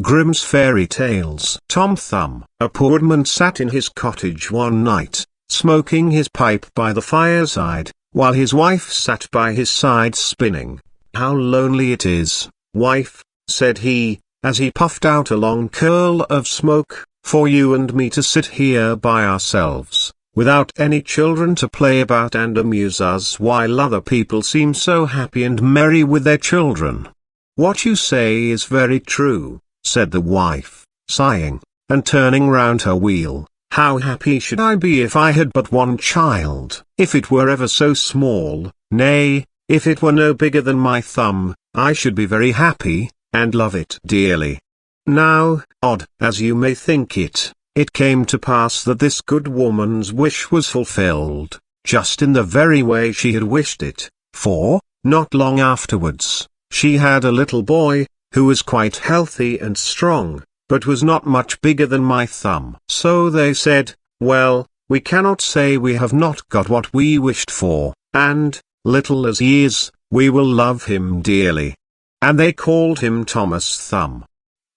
Grimm's Fairy Tales. Tom Thumb. A poor woodman sat in his cottage one night, smoking his pipe by the fireside, while his wife sat by his side spinning. "How lonely it is, wife," said he, as he puffed out a long curl of smoke, "for you and me to sit here by ourselves, without any children to play about and amuse us while other people seem so happy and merry with their children." "What you say is very true," said the wife, sighing, and turning round her wheel. "How happy should I be if I had but one child, if it were ever so small, nay, if it were no bigger than my thumb, I should be very happy, and love it dearly." Now, odd as you may think it, it came to pass that this good woman's wish was fulfilled, just in the very way she had wished it, for, not long afterwards, she had a little boy, who was quite healthy and strong, but was not much bigger than my thumb. So they said, "Well, we cannot say we have not got what we wished for, and, little as he is, we will love him dearly." And they called him Thomas Thumb.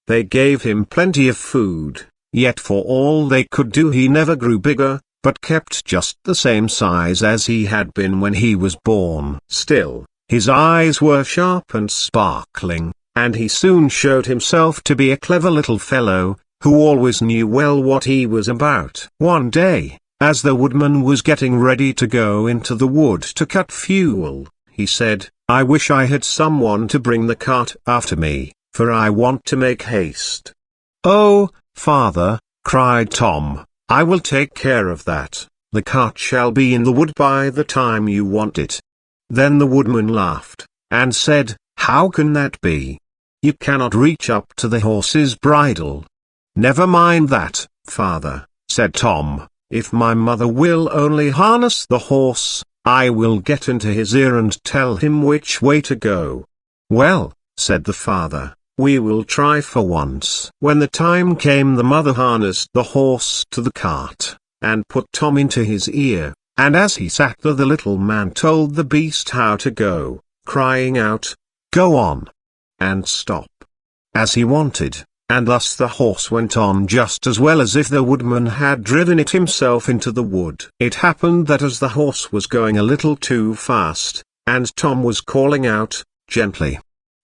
They gave him plenty of food, yet for all they could do he never grew bigger, but kept just the same size as he had been when he was born. Still, his eyes were sharp and sparkling, and he soon showed himself to be a clever little fellow, who always knew well what he was about. One day, as the woodman was getting ready to go into the wood to cut fuel, he said, "I wish I had someone to bring the cart after me, for I want to make haste." "Oh, father," cried Tom, "I will take care of that. The cart shall be in the wood by the time you want it." Then the woodman laughed, and said, "How can that be? You cannot reach up to the horse's bridle." "Never mind that, father," said Tom, "if my mother will only harness the horse, I will get into his ear and tell him which way to go." "Well," said the father, "we will try for once." When the time came, the mother harnessed the horse to the cart, and put Tom into his ear, and as he sat there the little man told the beast how to go, crying out, "Go on!" and stop, as he wanted, and thus the horse went on just as well as if the woodman had driven it himself into the wood. It happened that as the horse was going a little too fast, and Tom was calling out, "Gently!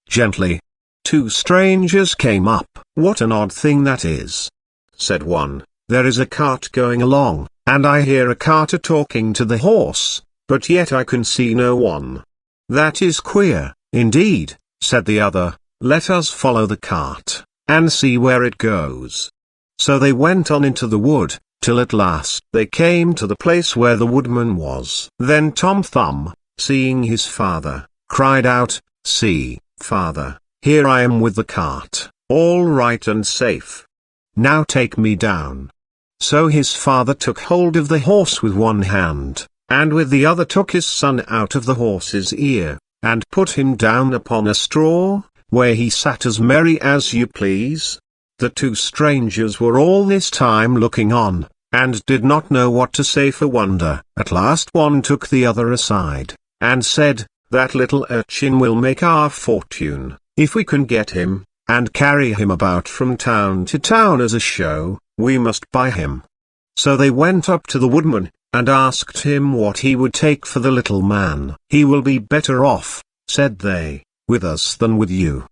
Gently!" two strangers came up. "What an odd thing that is," said one. "There is a cart going along, and I hear a carter talking to the horse, but yet I can see no one." "That is queer, indeed," said the other. "Let us follow the cart, and see where it goes." So they went on into the wood, till at last they came to the place where the woodman was. Then Tom Thumb, seeing his father, cried out, "See, father, here I am with the cart, all right and safe. Now take me down." So his father took hold of the horse with one hand, and with the other took his son out of the horse's ear, and put him down upon a straw, where he sat as merry as you please. The two strangers were all this time looking on, and did not know what to say for wonder. At last one took the other aside, and said, "That little urchin will make our fortune, if we can get him, and carry him about from town to town as a show. We must buy him." So they went up to the woodman, and asked him what he would take for the little man. "He will be better off," said they, "with us than with you."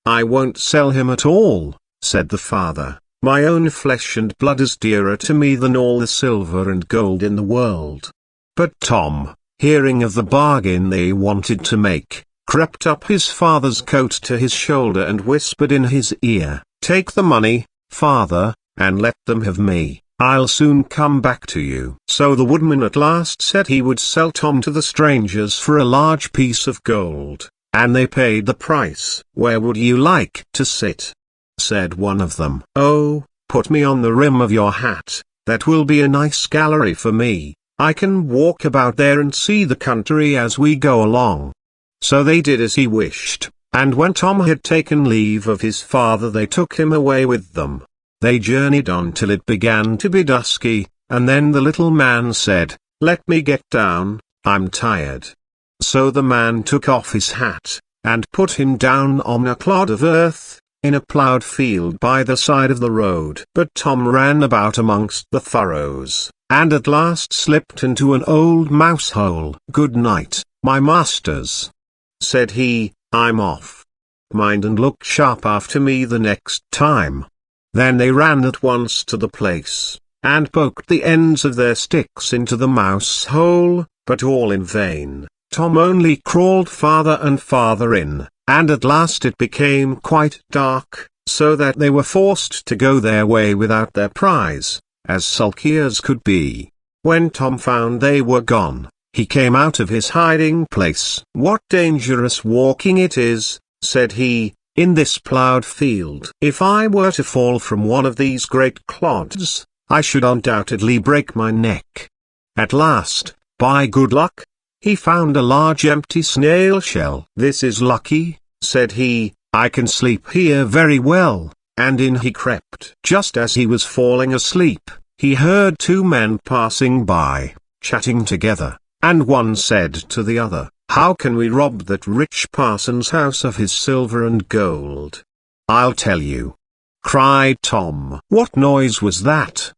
"I won't sell him at all," said the father. "My own flesh and blood is dearer to me than all the silver and gold in the world." But Tom, hearing of the bargain they wanted to make, crept up his father's coat to his shoulder and whispered in his ear, "Take the money, father, and let them have me. I'll soon come back to you." So the woodman at last said he would sell Tom to the strangers for a large piece of gold, and they paid the price. "Where would you like to sit?" said one of them. "Oh, put me on the rim of your hat, that will be a nice gallery for me. I can walk about there and see the country as we go along." So they did as he wished, and when Tom had taken leave of his father they took him away with them. They journeyed on till it began to be dusky, and then the little man said, "Let me get down, I'm tired." So the man took off his hat, and put him down on a clod of earth, in a ploughed field by the side of the road. But Tom ran about amongst the furrows, and at last slipped into an old mouse hole. "Good night, my masters," said he, "I'm off. Mind and look sharp after me the next time." Then they ran at once to the place, and poked the ends of their sticks into the mouse hole, but all in vain. Tom only crawled farther and farther in, and at last it became quite dark, so that they were forced to go their way without their prize, as sulky as could be. When Tom found they were gone, he came out of his hiding place. "What dangerous walking it is," said he, "in this ploughed field. If I were to fall from one of these great clods, I should undoubtedly break my neck." At last, by good luck, he found a large empty snail shell. "This is lucky," said he, "I can sleep here very well," and in he crept. Just as he was falling asleep, he heard two men passing by, chatting together, and one said to the other, "How can we rob that rich parson's house of his silver and gold?" "I'll tell you," cried Tom. "What noise was that?"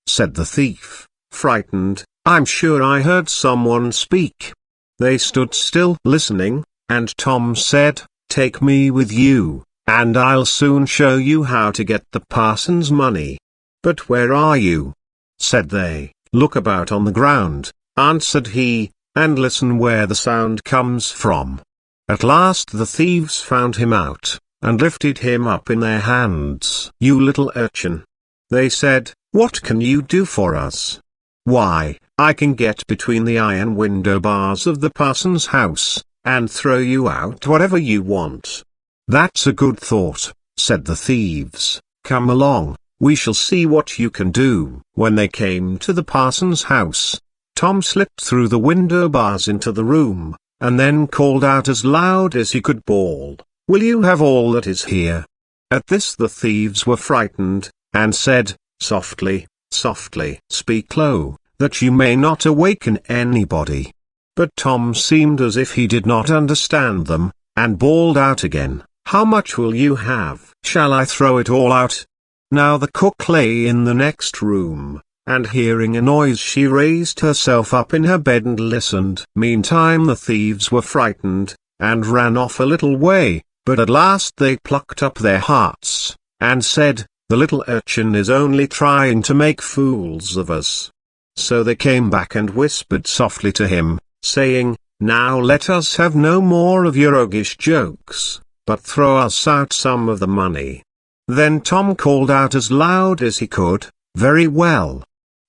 said the thief, frightened. "I'm sure I heard someone speak." They stood still listening, and Tom said, "Take me with you, and I'll soon show you how to get the parson's money." "But where are you?" said they. "Look about on the ground," answered he, "and listen where the sound comes from." At last the thieves found him out, and lifted him up in their hands. "You little urchin," they said, "what can you do for us?" "Why, I can get between the iron window bars of the parson's house, and throw you out whatever you want." "That's a good thought," said the thieves. "Come along, we shall see what you can do." When they came to the parson's house, Tom slipped through the window bars into the room, and then called out as loud as he could bawl, "Will you have all that is here?" At this the thieves were frightened, and said, "Softly, softly, speak low, that you may not awaken anybody." But Tom seemed as if he did not understand them, and bawled out again, "How much will you have? Shall I throw it all out?" Now the cook lay in the next room, and hearing a noise she raised herself up in her bed and listened. Meantime the thieves were frightened, and ran off a little way, but at last they plucked up their hearts, and said, "The little urchin is only trying to make fools of us." So they came back and whispered softly to him, saying, "Now let us have no more of your roguish jokes, but throw us out some of the money." Then Tom called out as loud as he could, "Very well.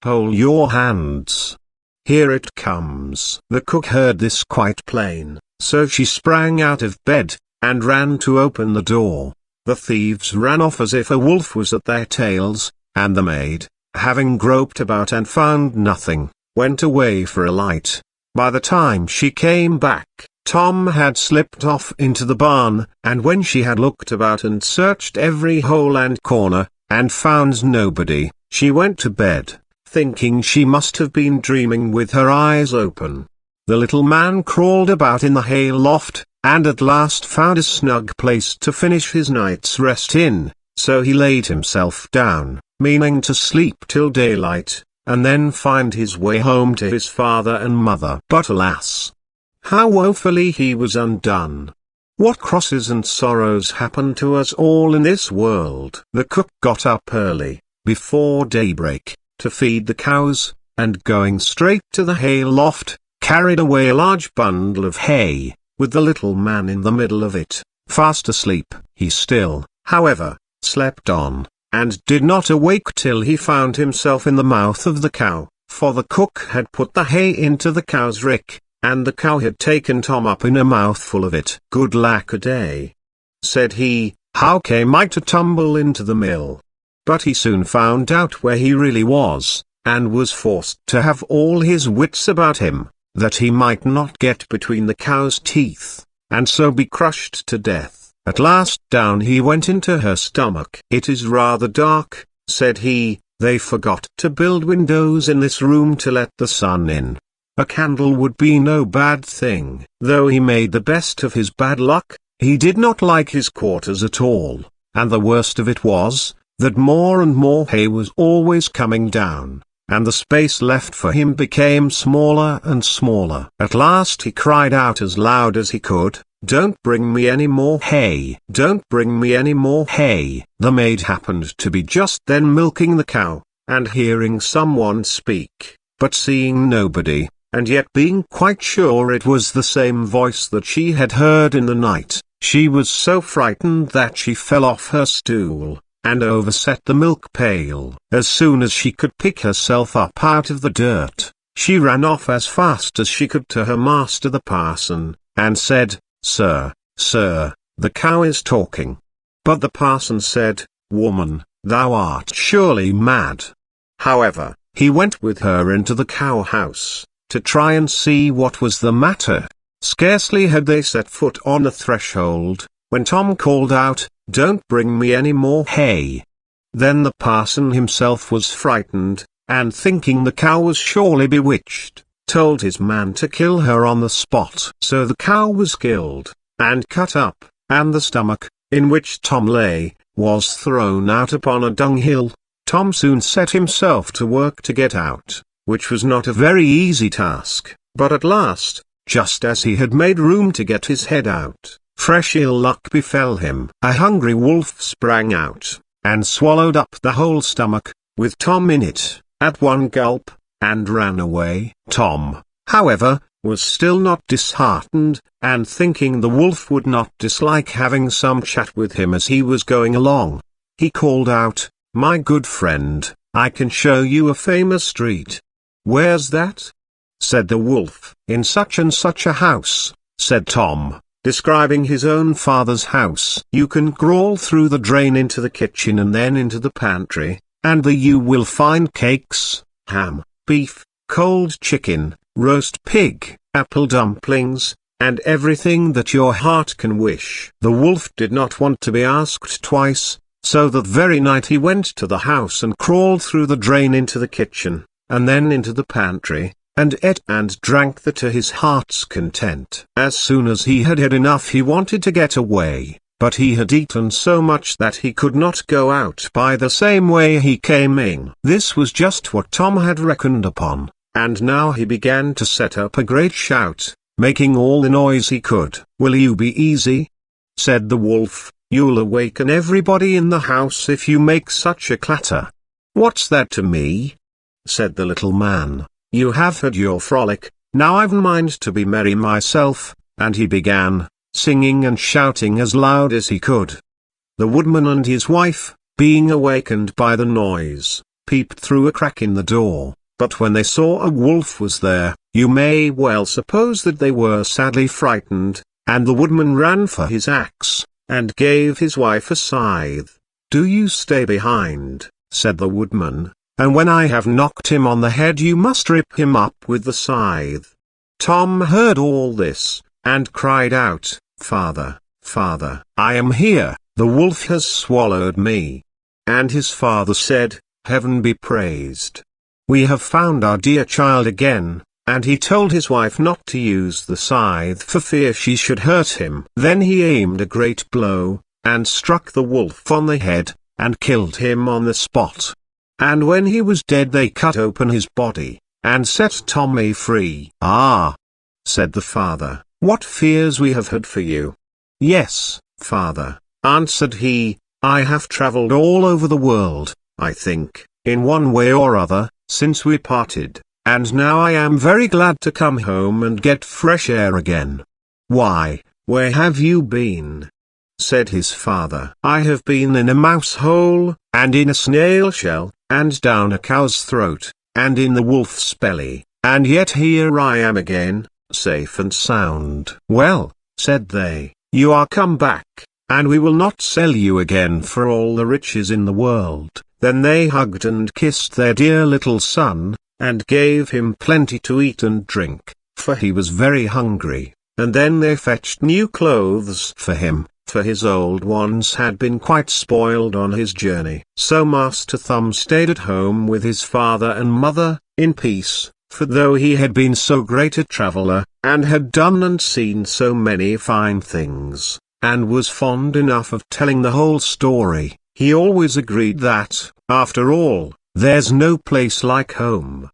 Hold your hands. Here it comes." The cook heard this quite plain, so she sprang out of bed, and ran to open the door. The thieves ran off as if a wolf was at their tails, and the maid, having groped about and found nothing, went away for a light. By the time she came back, Tom had slipped off into the barn, and when she had looked about and searched every hole and corner, and found nobody, she went to bed, thinking she must have been dreaming with her eyes open. The little man crawled about in the hay loft, and at last found a snug place to finish his night's rest in, so he laid himself down, meaning to sleep till daylight, and then find his way home to his father and mother. But alas! how woefully he was undone. What crosses and sorrows happen to us all in this world. The cook got up early, before daybreak, to feed the cows, and going straight to the hay loft, carried away a large bundle of hay, with the little man in the middle of it, fast asleep. He still, however, slept on, and did not awake till he found himself in the mouth of the cow, for the cook had put the hay into the cow's rick, and the cow had taken Tom up in a mouthful of it. "Good lack-a-day," said he, "how came I to tumble into the mill?" But he soon found out where he really was, and was forced to have all his wits about him, that he might not get between the cow's teeth, and so be crushed to death. At last down he went into her stomach. "It is rather dark," said he, "they forgot to build windows in this room to let the sun in. A candle would be no bad thing." Though he made the best of his bad luck, he did not like his quarters at all, and the worst of it was, that more and more hay was always coming down, and the space left for him became smaller and smaller. At last he cried out as loud as he could, "Don't bring me any more hay! Don't bring me any more hay!" The maid happened to be just then milking the cow, and hearing someone speak, but seeing nobody, and yet being quite sure it was the same voice that she had heard in the night, she was so frightened that she fell off her stool, and overset the milk pail. As soon as she could pick herself up out of the dirt, she ran off as fast as she could to her master the parson, and said, "Sir, sir, the cow is talking." But the parson said, "Woman, thou art surely mad." However, he went with her into the cow house, to try and see what was the matter. Scarcely had they set foot on the threshold, when Tom called out, "Don't bring me any more hay." Then the parson himself was frightened, and thinking the cow was surely bewitched, told his man to kill her on the spot. So the cow was killed, and cut up, and the stomach, in which Tom lay, was thrown out upon a dunghill. Tom soon set himself to work to get out, which was not a very easy task, but at last, just as he had made room to get his head out, fresh ill luck befell him. A hungry wolf sprang out, and swallowed up the whole stomach, with Tom in it, at one gulp, and ran away. Tom, however, was still not disheartened, and thinking the wolf would not dislike having some chat with him as he was going along, he called out, "My good friend, I can show you a famous street." "Where's that?" said the wolf. "In such and such a house," said Tom, describing his own father's house. "You can crawl through the drain into the kitchen and then into the pantry, and there you will find cakes, ham, beef, cold chicken, roast pig, apple dumplings, and everything that your heart can wish." The wolf did not want to be asked twice, so that very night he went to the house and crawled through the drain into the kitchen, and then into the pantry, and ate and drank there to his heart's content. As soon as he had had enough he wanted to get away, but he had eaten so much that he could not go out by the same way he came in. This was just what Tom had reckoned upon, and now he began to set up a great shout, making all the noise he could. "Will you be easy?" said the wolf. "You'll awaken everybody in the house if you make such a clatter." "What's that to me?" said the little man. "You have had your frolic, now I've a mind to be merry myself," and he began, singing and shouting as loud as he could. The woodman and his wife, being awakened by the noise, peeped through a crack in the door, but when they saw a wolf was there, you may well suppose that they were sadly frightened, and the woodman ran for his axe, and gave his wife a scythe. "Do you stay behind," said the woodman, "and when I have knocked him on the head you must rip him up with the scythe." Tom heard all this, and cried out, "Father, father, I am here, the wolf has swallowed me." And his father said, "Heaven be praised. We have found our dear child again," and he told his wife not to use the scythe for fear she should hurt him. Then he aimed a great blow, and struck the wolf on the head, and killed him on the spot. And when he was dead they cut open his body, and set Tommy free. "Ah," said the father, "what fears we have had for you." "Yes, father," answered he, "I have travelled all over the world, I think, in one way or other, since we parted, and now I am very glad to come home and get fresh air again." "Why, where have you been?" said his father. "I have been in a mouse hole, and in a snail shell, and down a cow's throat, and in the wolf's belly, and yet here I am again, safe and sound." "Well," said they, "you are come back, and we will not sell you again for all the riches in the world." Then they hugged and kissed their dear little son, and gave him plenty to eat and drink, for he was very hungry, and then they fetched new clothes for him, for his old ones had been quite spoiled on his journey. So Master Thumb stayed at home with his father and mother, in peace, for though he had been so great a traveller, and had done and seen so many fine things, and was fond enough of telling the whole story. He always agreed that, after all, there's no place like home.